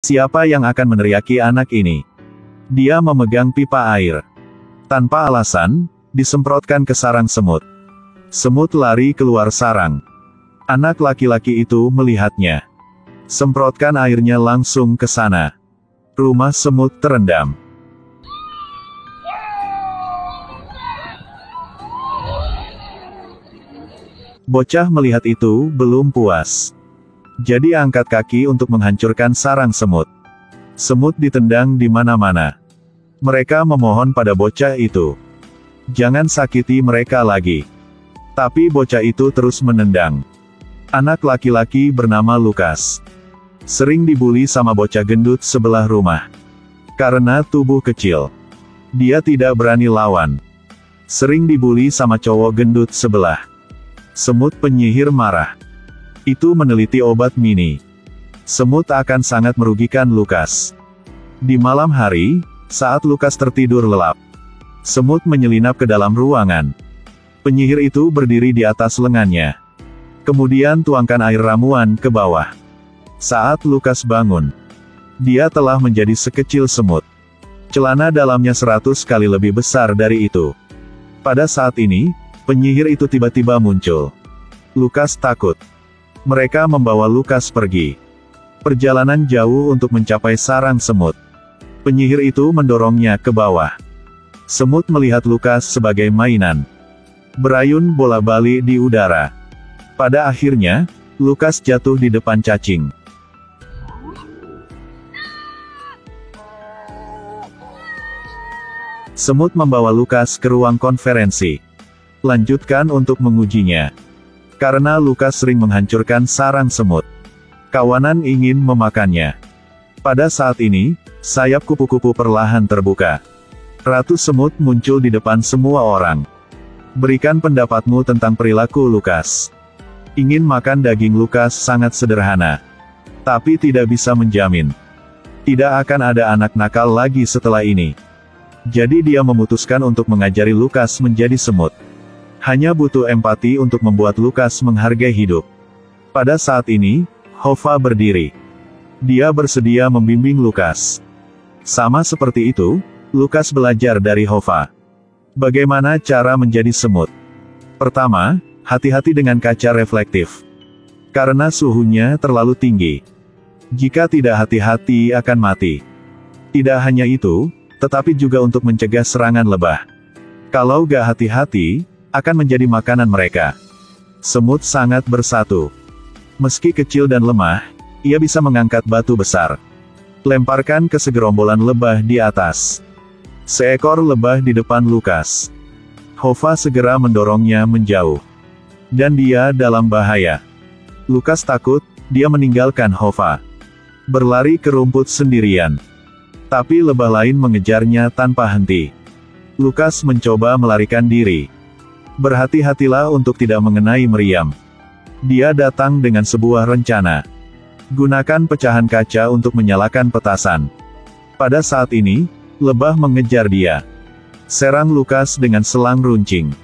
Siapa yang akan meneriaki anak ini? Dia memegang pipa air. Tanpa alasan, disemprotkan ke sarang semut. Semut lari keluar sarang. Anak laki-laki itu melihatnya. Semprotkan airnya langsung ke sana. Rumah semut terendam. Bocah melihat itu, belum puas. Jadi angkat kaki untuk menghancurkan sarang semut. Semut ditendang di mana-mana. Mereka memohon pada bocah itu. Jangan sakiti mereka lagi. Tapi bocah itu terus menendang. Anak laki-laki bernama Lukas. Sering dibuli sama bocah gendut sebelah rumah. Karena tubuh kecil. Dia tidak berani lawan. Sering dibuli sama cowok gendut sebelah. Semut penyihir marah. Itu meneliti obat mini. Semut akan sangat merugikan Lukas. Di malam hari, saat Lukas tertidur lelap, semut menyelinap ke dalam ruangan. Penyihir itu berdiri di atas lengannya. Kemudian tuangkan air ramuan ke bawah. Saat Lukas bangun, dia telah menjadi sekecil semut. Celana dalamnya 100 kali lebih besar dari itu. Pada saat ini, penyihir itu tiba-tiba muncul. Lukas takut. Mereka membawa Lukas pergi. Perjalanan jauh untuk mencapai sarang semut. Penyihir itu mendorongnya ke bawah. Semut melihat Lukas sebagai mainan. Berayun bola-balik di udara. Pada akhirnya, Lukas jatuh di depan cacing. Semut membawa Lukas ke ruang konferensi. Lanjutkan untuk mengujinya. Karena Lukas sering menghancurkan sarang semut. Kawanan ingin memakannya. Pada saat ini, sayap kupu-kupu perlahan terbuka. Ratu semut muncul di depan semua orang. Berikan pendapatmu tentang perilaku Lukas. Ingin makan daging Lukas sangat sederhana. Tapi tidak bisa menjamin. Tidak akan ada anak nakal lagi setelah ini. Jadi dia memutuskan untuk mengajari Lukas menjadi semut. Hanya butuh empati untuk membuat Lukas menghargai hidup. Pada saat ini, Hova berdiri. Dia bersedia membimbing Lukas. Sama seperti itu, Lukas belajar dari Hova. Bagaimana cara menjadi semut? Pertama, hati-hati dengan kaca reflektif. Karena suhunya terlalu tinggi. Jika tidak hati-hati akan mati. Tidak hanya itu, tetapi juga untuk mencegah serangan lebah. Kalau gak hati-hati, akan menjadi makanan mereka. Semut sangat bersatu. Meski kecil dan lemah, ia bisa mengangkat batu besar. Lemparkan ke segerombolan lebah di atas. Seekor lebah di depan Lukas. Hova segera mendorongnya menjauh. Dan dia dalam bahaya. Lukas takut, dia meninggalkan Hova. Berlari ke rumput sendirian. Tapi lebah lain mengejarnya tanpa henti. Lukas mencoba melarikan diri. Berhati-hatilah untuk tidak mengenai meriam. Dia datang dengan sebuah rencana. Gunakan pecahan kaca untuk menyalakan petasan. Pada saat ini, lebah mengejar dia. Serang Lukas dengan selang runcing.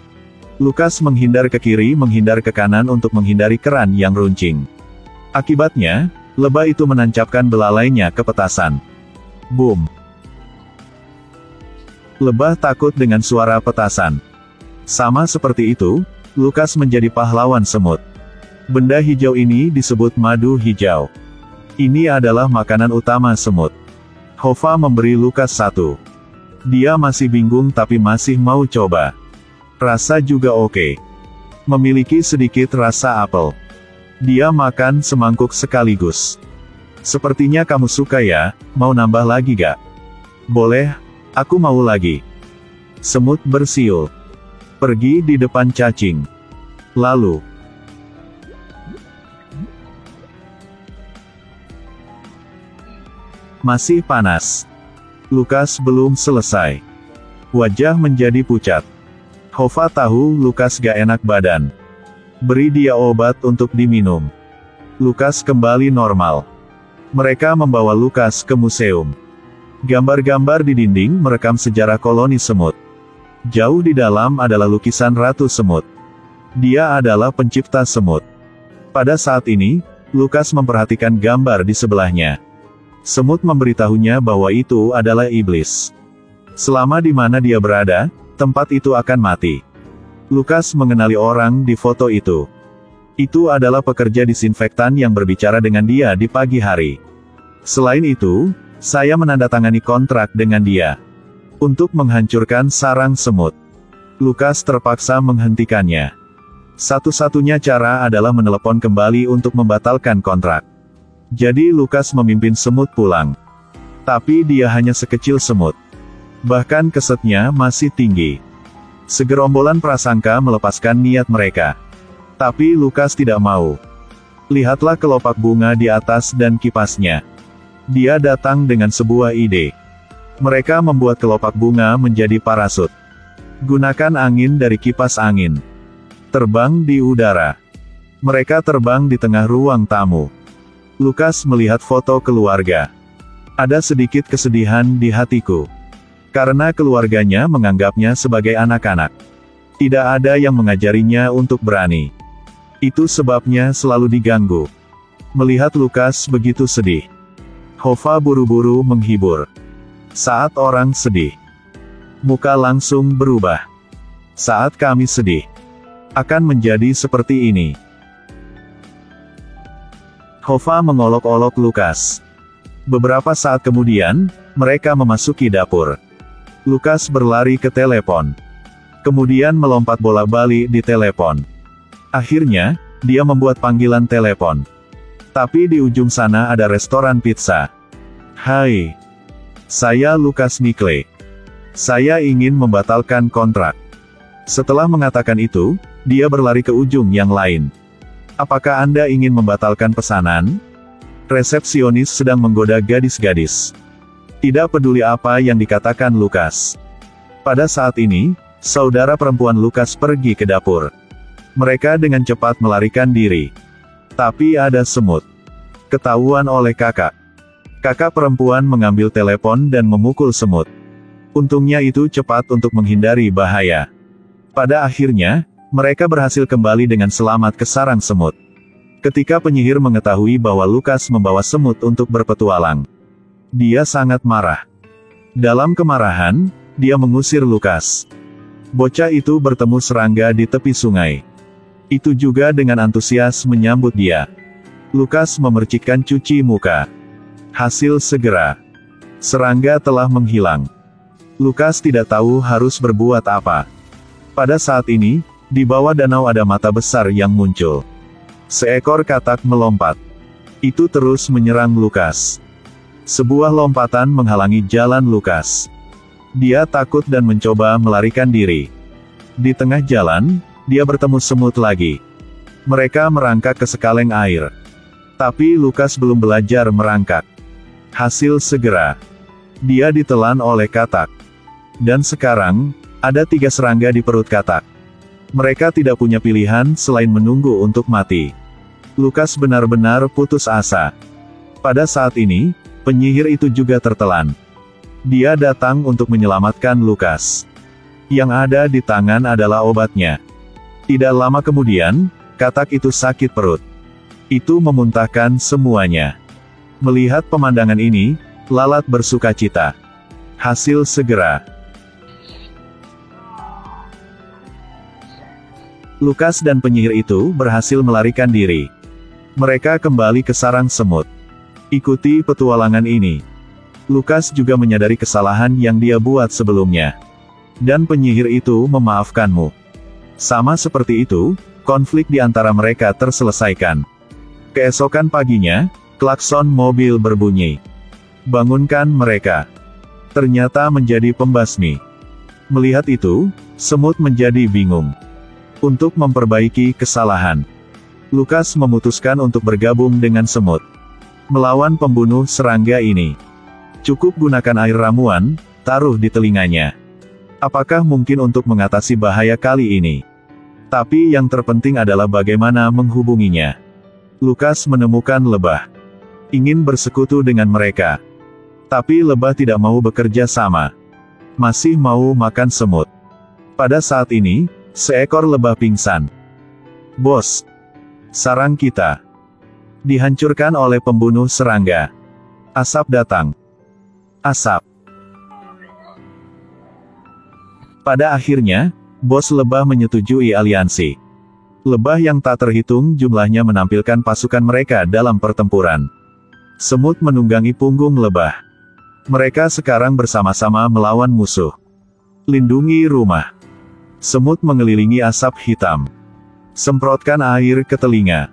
Lukas menghindar ke kiri, menghindar ke kanan untuk menghindari keran yang runcing. Akibatnya, lebah itu menancapkan belalainya ke petasan. Boom! Lebah takut dengan suara petasan. Sama seperti itu, Lukas menjadi pahlawan semut. Benda hijau ini disebut madu hijau. Ini adalah makanan utama semut. Hova memberi Lukas satu. Dia masih bingung tapi masih mau coba. Rasa juga oke. Memiliki sedikit rasa apel. Dia makan semangkuk sekaligus. Sepertinya kamu suka ya, mau nambah lagi gak? Boleh, aku mau lagi. Semut bersiul. Pergi di depan cacing. Lalu, masih panas. Lukas belum selesai. Wajah menjadi pucat. Hova tahu Lukas gak enak badan. Beri dia obat untuk diminum. Lukas kembali normal. Mereka membawa Lukas ke museum. Gambar-gambar di dinding merekam sejarah koloni semut. Jauh di dalam adalah lukisan Ratu Semut. Dia adalah pencipta semut. Pada saat ini, Lukas memperhatikan gambar di sebelahnya. Semut memberitahunya bahwa itu adalah iblis. Selama di mana dia berada, tempat itu akan mati. Lukas mengenali orang di foto itu. Itu adalah pekerja disinfektan yang berbicara dengan dia di pagi hari. Selain itu, saya menandatangani kontrak dengan dia untuk menghancurkan sarang semut. Lukas terpaksa menghentikannya. Satu-satunya cara adalah menelepon kembali untuk membatalkan kontrak. Jadi Lukas memimpin semut pulang. Tapi dia hanya sekecil semut. Bahkan kesetnya masih tinggi. Segerombolan prasangka melepaskan niat mereka. Tapi Lukas tidak mau. Lihatlah kelopak bunga di atas dan kipasnya. Dia datang dengan sebuah ide. Mereka membuat kelopak bunga menjadi parasut. Gunakan angin dari kipas angin. Terbang di udara. Mereka terbang di tengah ruang tamu. Lukas melihat foto keluarga. Ada sedikit kesedihan di hatiku. Karena keluarganya menganggapnya sebagai anak-anak. Tidak ada yang mengajarinya untuk berani. Itu sebabnya selalu diganggu. Melihat Lukas begitu sedih, Hova buru-buru menghibur. Saat orang sedih, muka langsung berubah. Saat kami sedih, akan menjadi seperti ini. Hova mengolok-olok Lukas. Beberapa saat kemudian, mereka memasuki dapur. Lukas berlari ke telepon. Kemudian melompat bola-balik di telepon. Akhirnya, dia membuat panggilan telepon. Tapi di ujung sana ada restoran pizza. Hai. Saya Lukas Nikle. Saya ingin membatalkan kontrak. Setelah mengatakan itu, dia berlari ke ujung yang lain. Apakah Anda ingin membatalkan pesanan? Resepsionis sedang menggoda gadis-gadis. Tidak peduli apa yang dikatakan Lukas. Pada saat ini, saudara perempuan Lukas pergi ke dapur. Mereka dengan cepat melarikan diri. Tapi ada semut. Ketahuan oleh kakak. Kakak perempuan mengambil telepon dan memukul semut. Untungnya itu cepat untuk menghindari bahaya. Pada akhirnya, mereka berhasil kembali dengan selamat ke sarang semut. Ketika penyihir mengetahui bahwa Lukas membawa semut untuk berpetualang, dia sangat marah. Dalam kemarahan, dia mengusir Lukas. Bocah itu bertemu serangga di tepi sungai. Itu juga dengan antusias menyambut dia. Lukas memercikkan cuci muka. Hasil segera. Serangga telah menghilang. Lukas tidak tahu harus berbuat apa. Pada saat ini, di bawah danau ada mata besar yang muncul. Seekor katak melompat. Itu terus menyerang Lukas. Sebuah lompatan menghalangi jalan Lukas. Dia takut dan mencoba melarikan diri. Di tengah jalan, dia bertemu semut lagi. Mereka merangkak ke sekaleng air. Tapi Lukas belum belajar merangkak. Hasil segera. Dia ditelan oleh katak. Dan sekarang, ada 3 serangga di perut katak. Mereka tidak punya pilihan selain menunggu untuk mati. Lukas benar-benar putus asa. Pada saat ini, penyihir itu juga tertelan. Dia datang untuk menyelamatkan Lukas. Yang ada di tangan adalah obatnya. Tidak lama kemudian, katak itu sakit perut. Itu memuntahkan semuanya. Melihat pemandangan ini, lalat bersukacita. Hasil segera. Lukas dan penyihir itu berhasil melarikan diri. Mereka kembali ke sarang semut. Ikuti petualangan ini. Lukas juga menyadari kesalahan yang dia buat sebelumnya. Dan penyihir itu memaafkanmu. Sama seperti itu, konflik di antara mereka terselesaikan. Keesokan paginya, klakson mobil berbunyi. Bangunkan mereka. Ternyata menjadi pembasmi. Melihat itu, semut menjadi bingung. Untuk memperbaiki kesalahan, Lukas memutuskan untuk bergabung dengan semut. Melawan pembunuh serangga ini. Cukup gunakan air ramuan, taruh di telinganya. Apakah mungkin untuk mengatasi bahaya kali ini? Tapi yang terpenting adalah bagaimana menghubunginya. Lukas menemukan lebah. Ingin bersekutu dengan mereka. Tapi lebah tidak mau bekerja sama. Masih mau makan semut. Pada saat ini, seekor lebah pingsan. Bos, sarang kita dihancurkan oleh pembunuh serangga. Asap datang. Asap. Pada akhirnya, bos lebah menyetujui aliansi. Lebah yang tak terhitung jumlahnya menampilkan pasukan mereka dalam pertempuran. Semut menunggangi punggung lebah. Mereka sekarang bersama-sama melawan musuh. Lindungi rumah. Semut mengelilingi asap hitam. Semprotkan air ke telinga.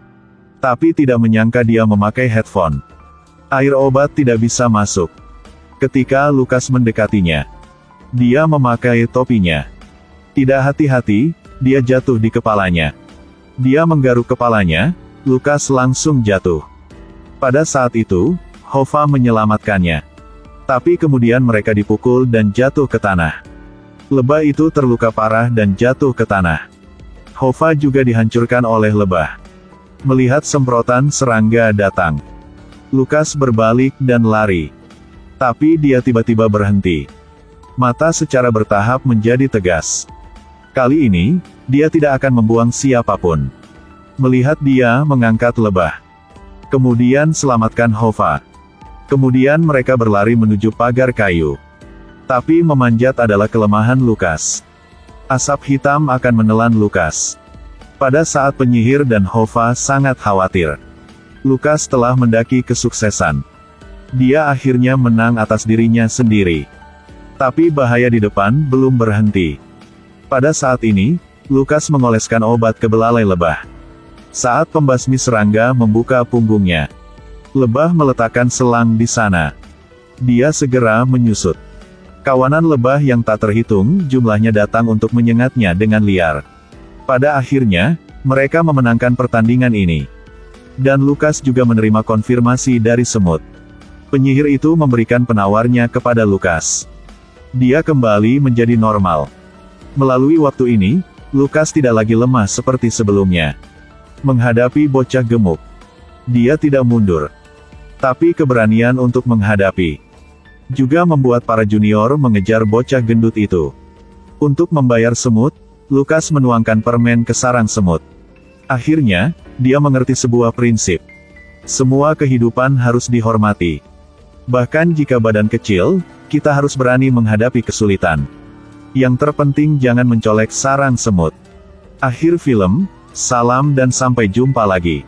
Tapi tidak menyangka dia memakai headphone. Air obat tidak bisa masuk. Ketika Lukas mendekatinya, dia memakai topinya. Tidak hati-hati, dia jatuh di kepalanya. Dia menggaruk kepalanya, Lukas langsung jatuh. Pada saat itu, Hova menyelamatkannya. Tapi kemudian mereka dipukul dan jatuh ke tanah. Lebah itu terluka parah dan jatuh ke tanah. Hova juga dihancurkan oleh lebah. Melihat semprotan serangga datang, Lukas berbalik dan lari. Tapi dia tiba-tiba berhenti. Mata secara bertahap menjadi tegas. Kali ini, dia tidak akan membuang siapapun. Melihat dia mengangkat lebah. Kemudian selamatkan Hova. Kemudian mereka berlari menuju pagar kayu. Tapi memanjat adalah kelemahan Lukas. Asap hitam akan menelan Lukas. Pada saat penyihir dan Hova sangat khawatir. Lukas telah mendaki kesuksesan. Dia akhirnya menang atas dirinya sendiri. Tapi bahaya di depan belum berhenti. Pada saat ini, Lukas mengoleskan obat ke belalai lebah. Saat pembasmi serangga membuka punggungnya, lebah meletakkan selang di sana. Dia segera menyusut. Kawanan lebah yang tak terhitung jumlahnya datang untuk menyengatnya dengan liar. Pada akhirnya, mereka memenangkan pertandingan ini. Dan Lukas juga menerima konfirmasi dari semut. Penyihir itu memberikan penawarnya kepada Lukas. Dia kembali menjadi normal. Melalui waktu ini, Lukas tidak lagi lemah seperti sebelumnya. Menghadapi bocah gemuk, dia tidak mundur. Tapi keberanian untuk menghadapi juga membuat para junior mengejar bocah gendut itu. Untuk membayar semut, Lukas menuangkan permen ke sarang semut. Akhirnya, dia mengerti sebuah prinsip. Semua kehidupan harus dihormati. Bahkan jika badan kecil, kita harus berani menghadapi kesulitan. Yang terpenting jangan mencolek sarang semut. Akhir film, salam dan sampai jumpa lagi.